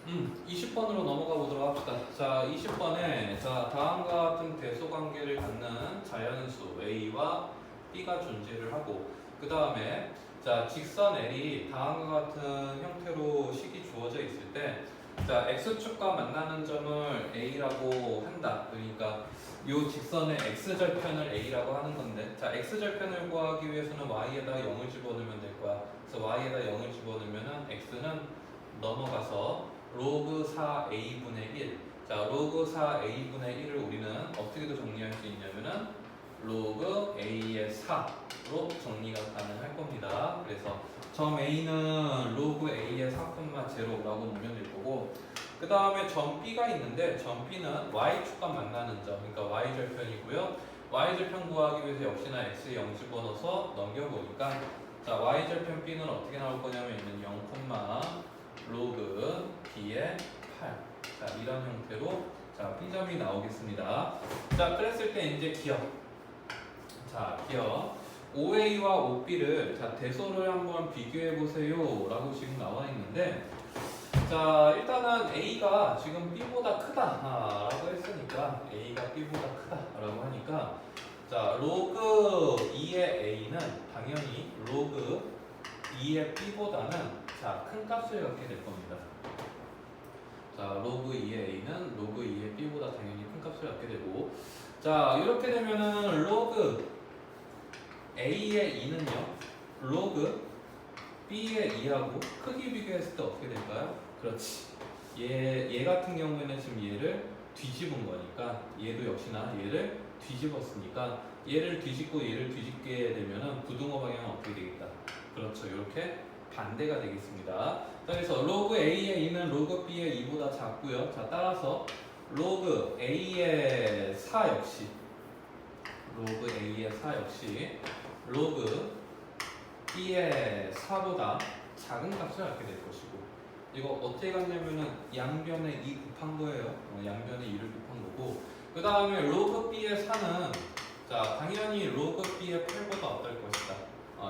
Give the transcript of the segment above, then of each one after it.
20번으로 넘어가 보도록 합시다. 자, 20번에 자, 다음과 같은 대소 관계를 갖는 자연수 A와 B가 존재를 하고 그 다음에 자, 직선 L이 다음과 같은 형태로 식이 주어져 있을 때 자, X축과 만나는 점을 A라고 한다. 그러니까 이 직선의 X절편을 A라고 하는 건데 자, X절편을 구하기 위해서는 Y에다 0을 집어넣으면 될 거야. 그래서 Y에다 0을 집어넣으면 X는 넘어가서 로그 4a분의 1. 자, 로그 4a분의 1을 우리는 어떻게도 정리할 수 있냐면은 로그 a의 4로 정리가 가능할 겁니다. 그래서 점 a는 로그 a의 4,0라고 보면 될 거고 그 다음에 점 b가 있는데 점 b는 y축과 만나는 점, 그러니까 y절편이고요. y절편 구하기 위해서 역시나 x에 0 집어넣어서 넘겨보니까 자, y절편 b는 어떻게 나올 거냐면 0, 로그 b의 8. 자, 이런 형태로 자, b점이 나오겠습니다. 자, 그랬을 때 이제 기억. 자, 기억. OA와 OB를 자, 대소를 한번 비교해 보세요. 라고 지금 나와 있는데 자, 일단은 A가 지금 B보다 크다 라고 했으니까 A가 B보다 크다 라고 하니까 자, 로그 2의 A는 당연히 로그 2의 B보다는 자, 큰 값을 갖게 될 겁니다. 자, 로그 2의 A는 로그 2의 B보다 당연히 큰 값을 갖게 되고 자, 이렇게 되면은 로그 A의 2는요 로그 B의 2하고 크기 비교했을 때 어떻게 될까요? 그렇지. 얘 같은 경우에는 지금 얘를 뒤집은 거니까 얘도 역시나 얘를 뒤집었으니까 얘를 뒤집고 얘를 뒤집게 되면은 부등호 방향은 어떻게 되겠다? 그렇죠. 이렇게 반대가 되겠습니다. 자, 그래서 로그 A의 2는 로그 B의 2보다 작고요. 자, 따라서 로그 A의 4 역시 로그 A의 4 역시 로그 B의 4보다 작은 값을 갖게 될 것이고 이거 어떻게 갔냐면은 양변에 2 곱한 거예요. 양변에 2를 곱한 거고 그 다음에 로그 B의 4는 자, 당연히 로그 B의 8보다 어떨 것이다?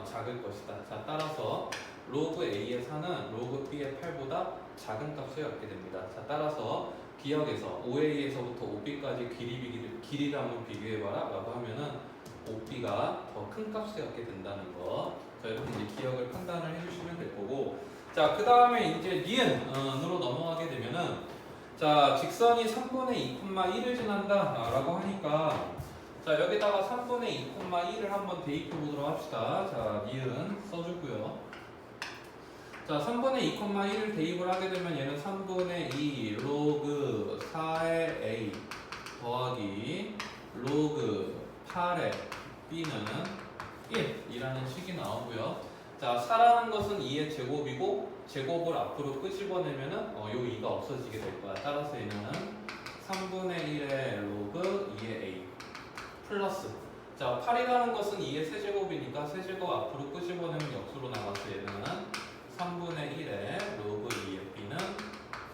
작을 것이다. 자, 따라서 로그 A의 4는 로그 B의 8보다 작은 값을 갖게 됩니다. 자, 따라서 기억에서 OA에서부터 OB까지 길이를 한번 비교해봐라 라고 하면은 OB가 더 큰 값을 갖게 된다는 거. 자, 이렇게 이제 기억을 판단을 해주시면 될 거고 자, 그 다음에 이제 니은으로 넘어가게 되면은 자, 직선이 3분의 2,1을 지난다 라고 하니까 자, 여기다가 3분의 2,1을 한번 대입해 보도록 합시다. 자, 니은 써주고요. 자, 3분의 2,1을 대입을 하게 되면 얘는 3분의 2 로그 4의 A 더하기 로그 8의 B는 1이라는 식이 나오고요. 자, 4라는 것은 2의 제곱이고 제곱을 앞으로 끄집어내면은 요 2가 없어지게 될 거야. 따라서 얘는 3분의 1의 로그 2의 A 플러스 자, 8이라는 것은 2의 세제곱이니까 세제곱 앞으로 끄집어내면 역수로 나가서 얘는 3분의 1의 로그 2의 B는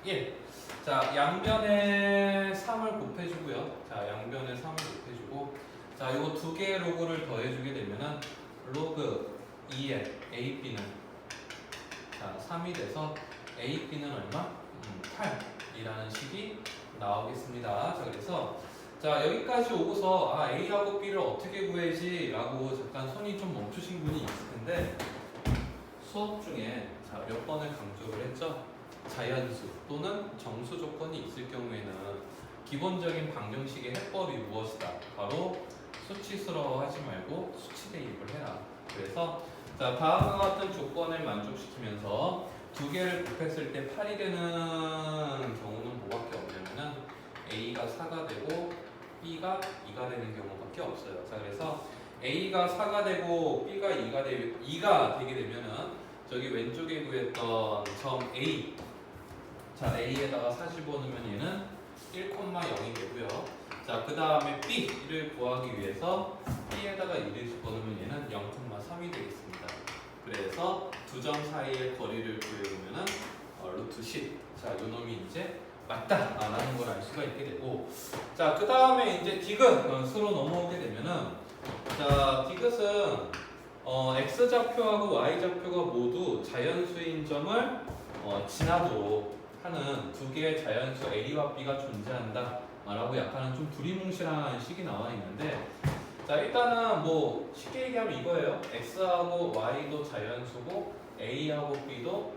1. 자, 양변에 3을 곱해주고요. 자, 양변에 3을 곱해주고 자, 요거 두 개의 로그를 더해주게 되면은 로그 2의 AB는 자, 3이 돼서 AB는 얼마? 8이라는 식이 나오겠습니다. 자, 그래서 자, 여기까지 오고서 A하고 B를 어떻게 구해지? 라고 잠깐 손이 좀 멈추신 분이 있을 텐데 수업 중에 자, 몇 번을 강조를 했죠? 자연수 또는 정수 조건이 있을 경우에는 기본적인 방정식의 해법이 무엇이다? 바로 수치스러워하지 말고 수치 대입을 해라. 그래서 자, 다음과 같은 조건을 만족시키면서 두 개를 곱했을 때 8이 되는 경우는 뭐밖에 없냐면은 A가 4가 되고 B가 2가 되는 경우밖에 없어요. 자, 그래서 A가 4가 되고 B가 2가 되게 되면은 저기 왼쪽에 구했던 점 A 자, A에다가 4 집어넣으면 얘는 1,0이 되고요. 자, 그 다음에 B를 구하기 위해서 B에다가 2를 집어넣으면 얘는 0,3이 되겠습니다. 그래서 두 점 사이의 거리를 구해보면은 루트 10. 자, 요 놈이 이제 맞다 라는 걸 알 수가 있게 되고 자, 그 다음에 이제 디귿으로 넘어오게 되면은 자, 디귿은 X좌표하고 Y좌표가 모두 자연수인 점을 지나도록 하는 두 개의 자연수 A와 B가 존재한다 라고 약간은 좀 두리뭉실한 식이 나와 있는데, 자 일단은 뭐 쉽게 얘기하면 이거예요. X하고 Y도 자연수고 A하고 B도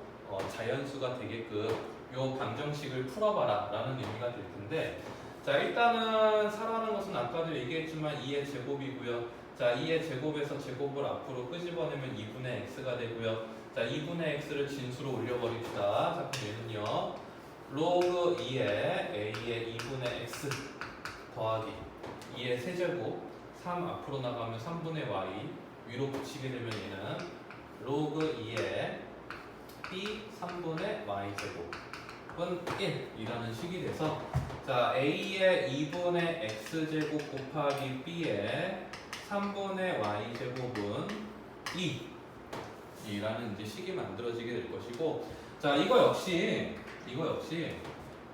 자연수가 되게끔 요 방정식을 풀어봐라 라는 의미가 될 텐데, 자 일단은 4라는 것은 아까도 얘기했지만 2의 제곱이고요. 자 2의 제곱에서 제곱을 앞으로 끄집어내면 2분의 x가 되고요. 자 2분의 x를 진수로 올려버립시다. 자 그럼 얘는요 로그 2의 a의 2분의 x 더하기 2의 세제곱 3 앞으로 나가면 3분의 y 위로 붙이게 되면 얘는 로그 2의 b 3분의 y 제곱은 1이라는 식이 돼서, 자 a의 2분의 x제곱 곱하기 b의 3분의 y제곱은 2이라는 이제 식이 만들어지게 될 것이고, 자 이거 역시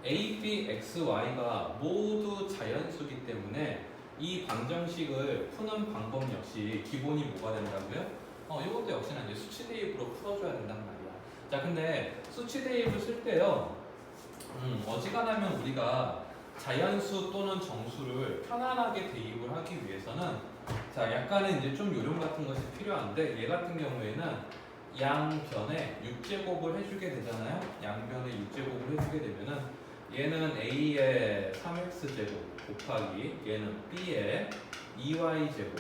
a, b, x, y가 모두 자연수기 때문에 이 방정식을 푸는 방법 역시 기본이 뭐가 된다고요? 이것도 역시나 이제 수치 대입으로 풀어줘야 된단 말이야. 자 근데 수치 대입을 쓸 때요, 어지간하면 우리가 자연수 또는 정수를 편안하게 대입을 하기 위해서는, 자 약간의 이제 좀 요령 같은 것이 필요한데, 얘 같은 경우에는 양변에 6제곱을 해주게 되잖아요. 양변에 6제곱을 해주게 되면은 얘는 a의 3x제곱 곱하기 얘는 b의 2y제곱,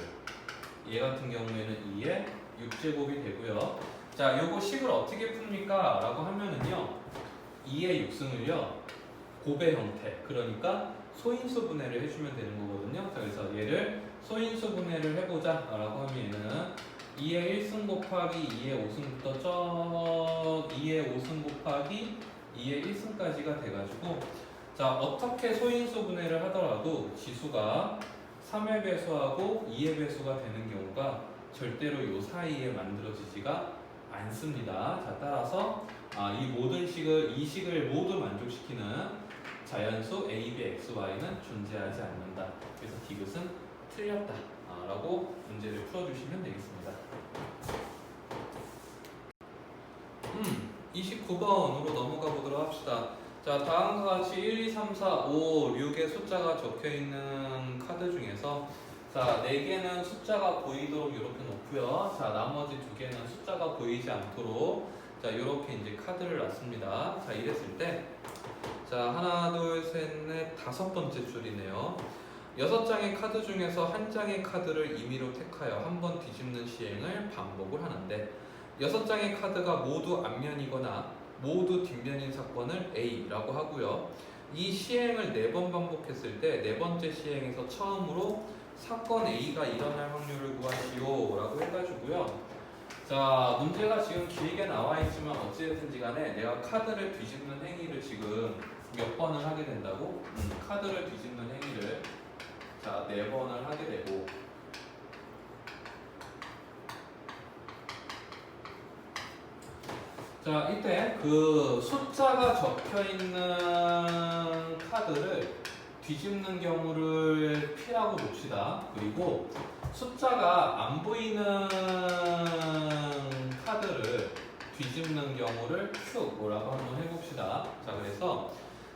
얘 같은 경우에는 2의 6제곱이 되고요. 자 요거 식을 어떻게 풉니까? 라고 하면은요 2의 6승을요 곱의 형태, 그러니까 소인수 분해를 해주면 되는 거거든요. 자, 그래서 얘를 소인수 분해를 해보자 라고 하면 얘는 2의 1승 곱하기 2의 5승부터 2의 5승 곱하기 2의 1승까지가 돼가지고, 자 어떻게 소인수 분해를 하더라도 지수가 3의 배수하고 2의 배수가 되는 경우가 절대로 요 사이에 만들어지지가 않습니다. 자 따라서 이 모든 이 식을 모두 만족시키는 자연수 a, b, x, y는 존재하지 않는다. 그래서 디귿은 틀렸다 라고 문제를 풀어주시면 되겠습니다. 29번으로 넘어가 보도록 합시다. 자 다음과 같이 1, 2, 3, 4, 5, 6의 숫자가 적혀있는 카드 중에서, 자 4개는 숫자가 보이도록 이렇게 놓고요. 자 나머지 2개는 숫자가 보이지 않도록 자 이렇게 이제 카드를 놨습니다. 자 이랬을 때, 자 하나 둘 셋 넷 5번째 줄이네요. 6장의 카드 중에서 한 장의 카드를 임의로 택하여 한 번 뒤집는 시행을 반복을 하는데, 6장의 카드가 모두 앞면이거나 모두 뒷면인 사건을 A라고 하고요. 이 시행을 4번 반복했을 때 4번째 시행에서 처음으로 사건 A가 일어날 확률을 구하시오 라고 해가지고요. 자 문제가 지금 길게 나와 있지만 어찌됐든지 간에 내가 카드를 뒤집는 행위를 지금 몇 번을 하게 된다고? 카드를 뒤집는 행위를 자 4번을 하게 되고, 자 이때 그 숫자가 적혀있는 카드를 뒤집는 경우를 P라고 봅시다. 그리고 숫자가 안 보이는 카드를 뒤집는 경우를 Q라고 한번 해봅시다. 자 그래서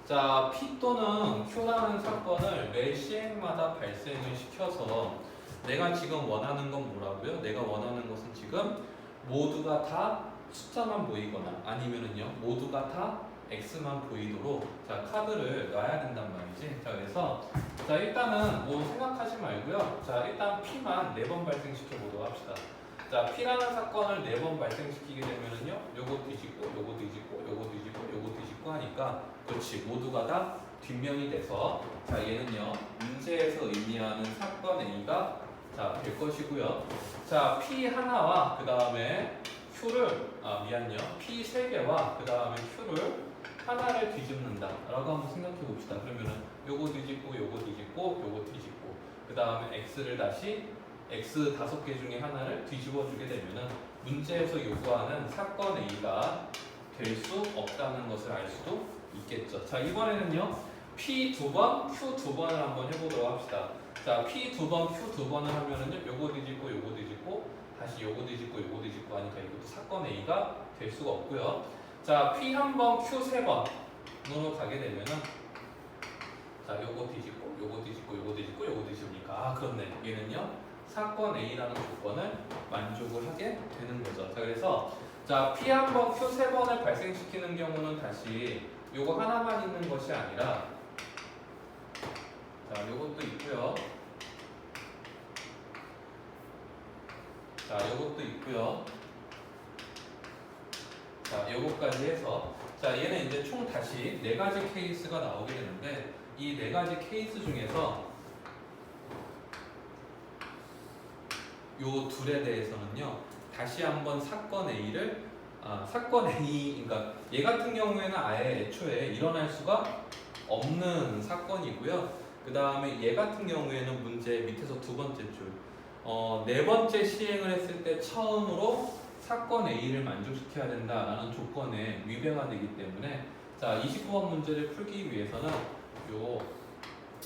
자 P 또는 Q라는 사건을 매 시행마다 발생을 시켜서 내가 지금 원하는 건 뭐라고요? 내가 원하는 것은 지금 모두가 다 숫자만 보이거나 아니면은요 모두가 다 X만 보이도록 자 카드를 놔야 된단 말이지. 자 그래서 자 일단은 뭐 생각하지 말고요. 자 일단 P만 4번 발생시켜 보도록 합시다. 자 P라는 사건을 4번 발생시키게 되면은요 요거 뒤집고 요거 뒤집고 요거 뒤집고 요거 뒤집고 하니까, 그렇지 모두가 다 뒷면이 돼서 자 얘는요 문제에서 의미하는 사건 A가 자 될 것이고요. 자 P 하나와 그 다음에 Q를 P 3개와 그 다음에 Q를 하나를 뒤집는다 라고 한번 생각해 봅시다. 그러면은 요거 뒤집고 요거 뒤집고 요거 뒤집고 그 다음에 X를 다시 X 5개 중에 하나를 뒤집어 주게 되면은 문제에서 요구하는 사건 A가 될 수 없다는 것을 알 수도 있겠죠. 자 이번에는요 P 2번 Q 2번을 한번 해보도록 합시다. 자 P 2번 Q 2번을 하면은요 요거 뒤집고 요거 뒤집고 다시 요거 뒤집고 요거 뒤집고 하니까 이것도 사건 A가 될 수가 없고요. 자 P 1번 Q 3번 중으로 가게 되면은 자 요거 뒤집고 요거 뒤집고 요거 뒤집고 요거 뒤집으니까 아 그렇네 얘는요 사건 A라는 조건을 만족을 하게 되는 거죠. 자 그래서 자 P 한 번 Q 세 번을 발생시키는 경우는 다시 요거 하나만 있는 것이 아니라 자 요것도 있고요. 자 요것도 있고요. 자 요거까지 해서 자 얘는 이제 총 다시 네 가지 케이스가 나오게 되는데 이 네 가지 케이스 중에서 요 둘에 대해서는요 다시 한번 사건 A를 사건 A 그러니까 얘 같은 경우에는 아예 애초에 일어날 수가 없는 사건이고요. 그 다음에 얘 같은 경우에는 문제 밑에서 두 번째 줄 네 번째 시행을 했을 때 처음으로 사건 A를 만족시켜야 된다라는 조건에 위배가 되기 때문에 자 29번 문제를 풀기 위해서는 요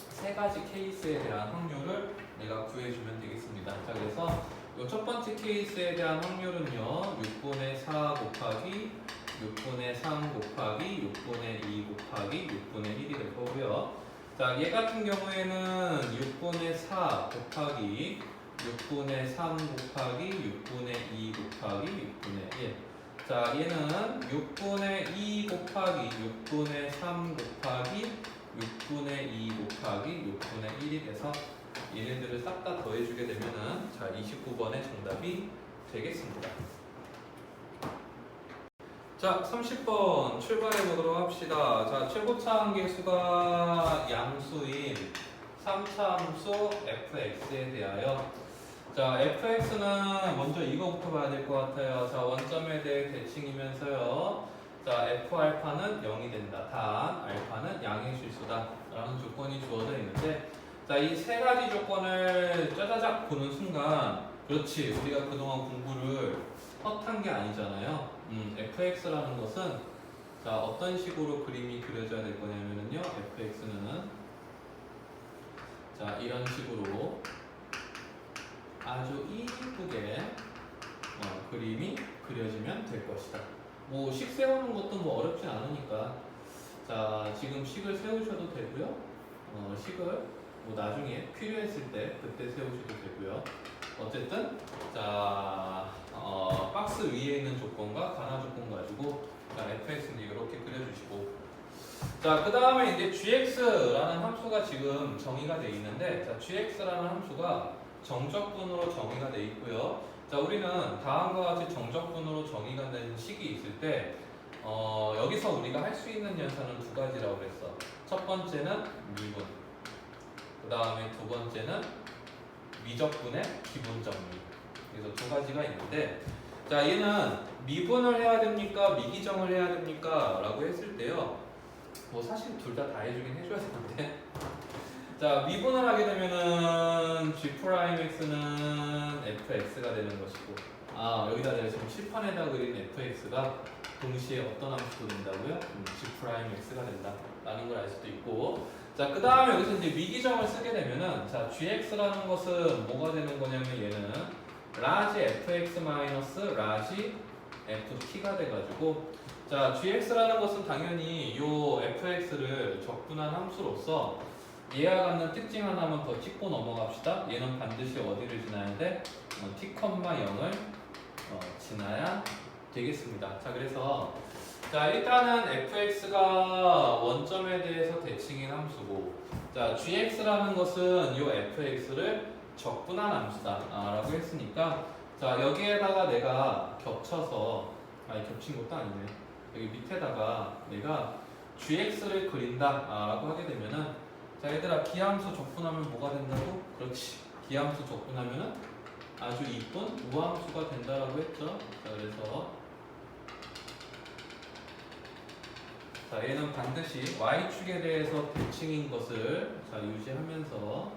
세 가지 케이스에 대한 확률을 내가 구해주면 되겠습니다. 자 그래서 요 첫 번째 케이스에 대한 확률은요 6분의 4 곱하기 6분의 3 곱하기 6분의 2 곱하기 6분의 1이 될 거고요. 자 얘 같은 경우에는 6분의 4 곱하기 6분의 3 곱하기 6분의 2 곱하기 6분의 1. 자 얘는 6분의 2 곱하기 6분의 3 곱하기 6분의 2 곱하기 6분의 1이 돼서 얘네들을 싹 다 더해주게 되면은 자 29번의 정답이 되겠습니다. 자 30번 출발해 보도록 합시다. 자 최고차 함계수가 양수인 3차함수 fx에 대하여 자 fx는 먼저 이거부터 봐야 될 것 같아요. 자 원점에 대해 대칭이면서요. 자 F알파는 0이 된다. 단 알파는 양의 실수다 라는 조건이 주어져 있는데 자 이 세 가지 조건을 짜자작 보는 순간 그렇지 우리가 그동안 공부를 헛한 게 아니잖아요. fx라는 것은 자 어떤 식으로 그림이 그려져야 될 거냐면요 fx는 자 이런 식으로 아주 이쁘게 그림이 그려지면 될 것이다. 뭐 식 세우는 것도 뭐 어렵지 않으니까 자 지금 식을 세우셔도 되고요. 식을 뭐 나중에 필요했을 때 그때 세우셔도 되고요. 어쨌든 자 박스 위에 있는 조건과 가나 조건 가지고 자 fx는 이렇게 그려주시고 자 그 다음에 이제 gx라는 함수가 지금 정의가 되어 있는데 자 gx라는 함수가 정적분으로 정의가 되어 있고요. 자 우리는 다음과 같이 정적분으로 정의가 된 식이 있을 때 여기서 우리가 할 수 있는 연산은 두 가지라고 그랬어. 첫 번째는 미분, 그 다음에 두 번째는 미적분의 기본정리. 그래서 두 가지가 있는데 자 얘는 미분을 해야 됩니까 미기정을 해야 됩니까 라고 했을 때요 뭐 사실 둘 다 해주긴 해줘야 되는데 자 미분을 하게 되면은 g'x는 fx가 되는 것이고 여기다 내가 지금 칠판에다 그린 fx가 동시에 어떤 함수도 된다고요? g'x가 된다 라는 걸 알 수도 있고 자 그 다음에 여기서 이제 미기정을 쓰게 되면은 자 gx라는 것은 뭐가 되는 거냐면 얘는 라지 fx 마이너스 라지 ft가 돼가지고 자 gx라는 것은 당연히 요 fx를 적분한 함수로서 얘와 같는 특징 하나만 더 찍고 넘어갑시다. 얘는 반드시 어디를 지나야 돼? t,0을 지나야 되겠습니다. 자 그래서 자 일단은 fx가 원점에 대해서 대칭인 함수고 자 gx라는 것은 요 fx를 적분한 함수다 라고 했으니까 자 여기에다가 내가 겹쳐서 겹친 것도 아니네. 여기 밑에다가 내가 gx를 그린다 라고 하게 되면은 자 얘들아 기함수 적분하면 뭐가 된다고? 그렇지 기함수 적분하면은 아주 이쁜 우함수가 된다라고 했죠. 자 그래서 자 얘는 반드시 y축에 대해서 대칭인 것을 자 유지하면서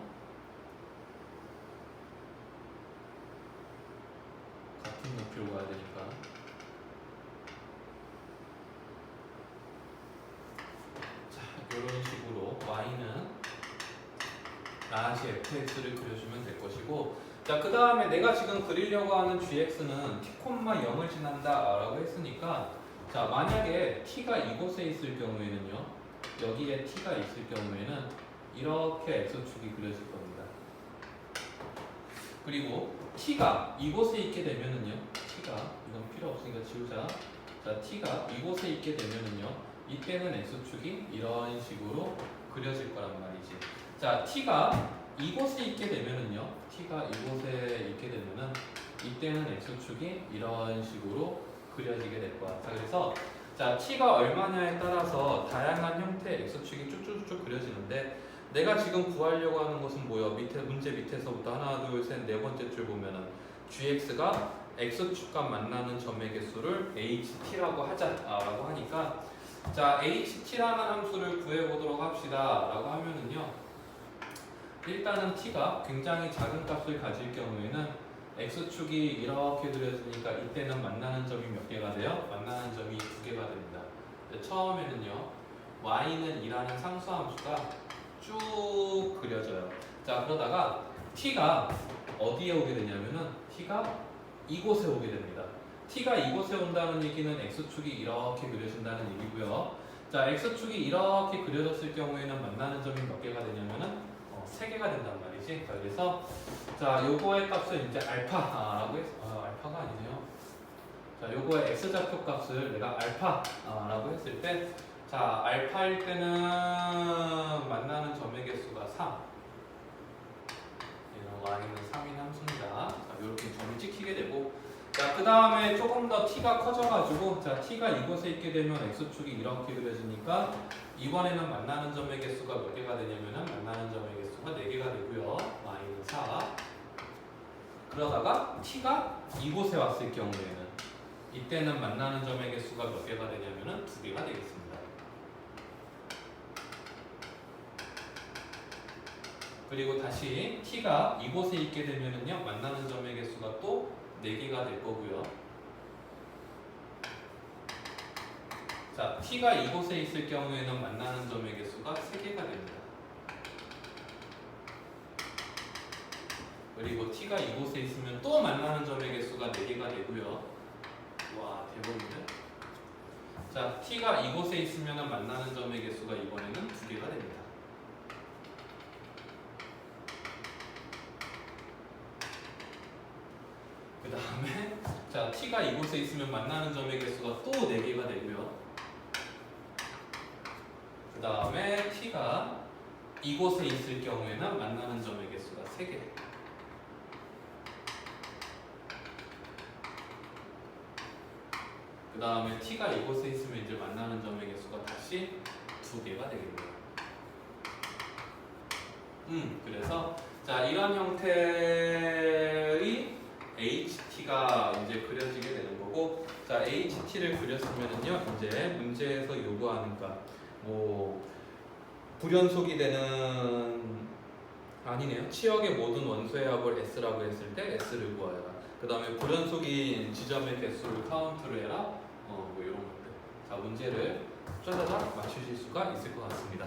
같은 높이로 가야 되니까 자 이런 식으로 y는 라지 fx를 그려주면 될 것이고 자 그 다음에 내가 지금 그리려고 하는 gx는 t,0을 지난다 라고 했으니까 자, 만약에 t가 이곳에 있을 경우에는요, 여기에 t가 있을 경우에는 이렇게 x축이 그려질 겁니다. 그리고 t가 이곳에 있게 되면은요, t가 이건 필요 없으니까 지우자. 자, t가 이곳에 있게 되면은요, 이때는 x축이 이런 식으로 그려질 거란 말이지. 자, t가 이곳에 있게 되면은요, t가 이곳에 있게 되면은 이때는 x축이 이런 식으로 그려지게 될 거야. 자, 그래서 자, t가 얼마냐에 따라서 다양한 형태의 x축이 쭉쭉쭉 그려지는데, 내가 지금 구하려고 하는 것은 뭐야? 문제 밑에서부터 하나, 둘, 셋, 네 번째 줄 보면은 gx가 x축과 만나는 점의 개수를 ht라고 하자라고 하니까, 자, ht라는 함수를 구해보도록 합시다 라고 하면은요, 일단은 t가 굉장히 작은 값을 가질 경우에는 x축이 이렇게 그려지니까 이때는 만나는 점이 몇 개가 돼요? 만나는 점이 2개가 됩니다. 처음에는요, y는 2라는 상수함수가 쭉 그려져요. 자, 그러다가 t가 어디에 오게 되냐면은 t가 이곳에 오게 됩니다. t가 이곳에 온다는 얘기는 x축이 이렇게 그려진다는 얘기고요. 자, x축이 이렇게 그려졌을 경우에는 만나는 점이 몇 개가 되냐면은 3개가 된단 말이지. 자, 그래서 자, 요거의 값을 이제 알파라고 알파가 아니네요. 자, 요거의 x좌표 값을 내가 알파라고 했을 때, 자, 알파일 때는 만나는 점의 개수가 3. 얘는 y는 3인 함수입니다. 자, 이렇게 점을 찍히게 되고, 자, 그 다음에 조금 더 t가 커져가지고, 자, t가 이곳에 있게 되면 x축이 이렇게 그려지니까 이번에는 만나는 점의 개수가 몇 개가 되냐면은 만나는 점의 개수가 4개가 되고요. y는 4. 그러다가 t가 이곳에 왔을 경우에는 이때는 만나는 점의 개수가 몇 개가 되냐면은 2개가 되겠습니다. 그리고 다시 t가 이곳에 있게 되면은요, 만나는 점의 개수가 또 4개가 될 거고요. 자, t가 이곳에 있을 경우에는 만나는 점의 개수가 3개가 됩니다. 그리고 t가 이곳에 있으면 또 만나는 점의 개수가 4개가 되고요. 와, 대박인데? 자, t가 이곳에 있으면 만나는 점의 개수가 이번에는 2개가 됩니다. 그 다음에 자, t가 이곳에 있으면 만나는 점의 개수가 또 4개가 되고요. 그 다음에 t가 이곳에 있을 경우에는 만나는 점의 개수가 3개. 그 다음에 t가 이곳에 있으면 이제 만나는 점의 개수가 다시 2개가 되겠네요. 그래서 자, 이런 형태의 HT가 이제 그려지게 되는 거고, 자, HT를 그렸으면은요, 이제 문제에서 요구하는 값, 뭐 불연속이 되는, 아니네요, 치역의 모든 원소의 합을 S라고 했을 때 S를 구하여라. 그 다음에 불연속인 지점의 개수를 카운트를 해라. 뭐 이런 것들. 자, 문제를 짜자작 맞추실 수가 있을 것 같습니다.